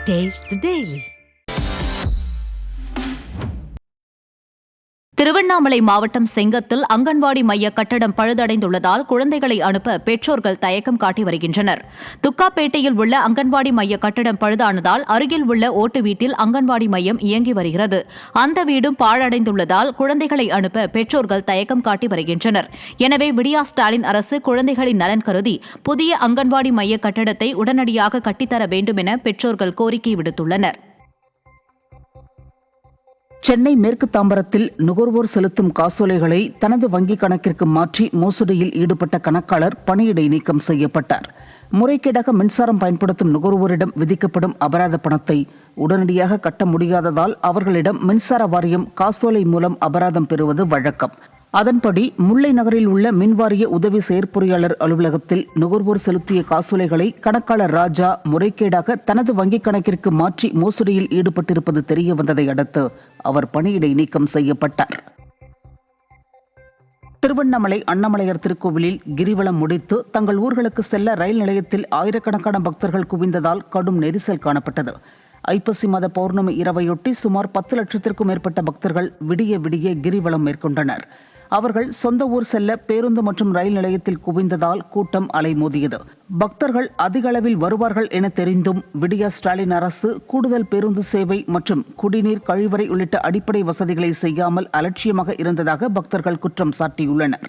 Taste the Daily. Tiruvannamalai மாவட்டம் செங்கத்தில் அங்கன்வாடி மைய கட்டடம் பழுதடைந்துள்ளதால் குழந்தைகளை அனுப்ப பெற்றோர்கள் தயக்கம் காட்டி வருகின்றனர். துக்காப்பேட்டையில் உள்ள அங்கன்வாடி மைய கட்டடம் பழுதானதால் அருகில் உள்ள ஓட்டு வீட்டில் அங்கன்வாடி மையம் இயங்கி வருகிறது. அந்த வீடும் பாழடைந்துள்ளதால் குழந்தைகளை அனுப்ப பெற்றோர்கள் தயக்கம் காட்டி வருகின்றனர். எனவே விடியா ஸ்டாலின் அரசு குழந்தைகளின் நலன் கருதி புதிய அங்கன்வாடி மைய கட்டடத்தை உடனடியாக கட்டித்தர வேண்டும் என பெற்றோர்கள் கோரிக்கை விடுத்துள்ளனர். சென்னை மேற்கு தாம்பரத்தில் நுகர்வோர் செலுத்தும் காசோலைகளை தனது வங்கிக் கணக்கிற்கு மாற்றி மோசடியில் ஈடுபட்ட கணக்காளர் பணியிடை நீக்கம் செய்யப்பட்டார். முறைகேடாக மின்சாரம் பயன்படுத்தும் நுகர்வோரிடம் விதிக்கப்படும் அபராத பணத்தை உடனடியாக கட்ட முடியாததால் அவர்களிடம் மின்சார வாரியம் காசோலை மூலம் அபராதம் பெறுவது வழக்கம். அதன்படி முல்லை நகரில் உள்ள மின்வாரிய உதவி செயற்பொறியாளர் அலுவலகத்தில் நுகர்வோர் செலுத்திய காசோலைகளை கணக்காளர் ராஜா முறைகேடாக தனது வங்கிக் கணக்கிற்கு மாற்றி மோசடியில் ஈடுபட்டிருப்பது தெரியவந்ததை அடுத்து அவர் பணியிடை நீக்கம் செய்யப்பட்டார். திருவண்ணாமலை அண்ணாமலையார் திருக்கோவிலில் கிரிவலம் முடித்து தங்கள் ஊர்களுக்கு செல்ல ரயில் நிலையத்தில் ஆயிரக்கணக்கான பக்தர்கள் குவிந்ததால் கடும் நெரிசல் காணப்பட்டது. ஐப்பசி மாத பௌர்ணமி இரவையொட்டி சுமார் 10 லட்சத்திற்கும் மேற்பட்ட பக்தர்கள் விடிய விடிய கிரிவலம் மேற்கொண்டனர். அவர்கள் சொந்த ஊர் செல்ல பேருந்து மற்றும் ரயில் நிலையத்தில் குவிந்ததால் கூட்டம் அலைமோதியது. பக்தர்கள் அதிக அளவில் வருவார்கள் என தெரிந்தும் விடியா ஸ்டாலின் அரசு கூடுதல் பேருந்து சேவை மற்றும் குடிநீர், கழிவறை உள்ளிட்ட அடிப்படை வசதிகளை செய்யாமல் அலட்சியமாக இருந்ததாக பக்தர்கள் குற்றம் சாட்டியுள்ளனர்.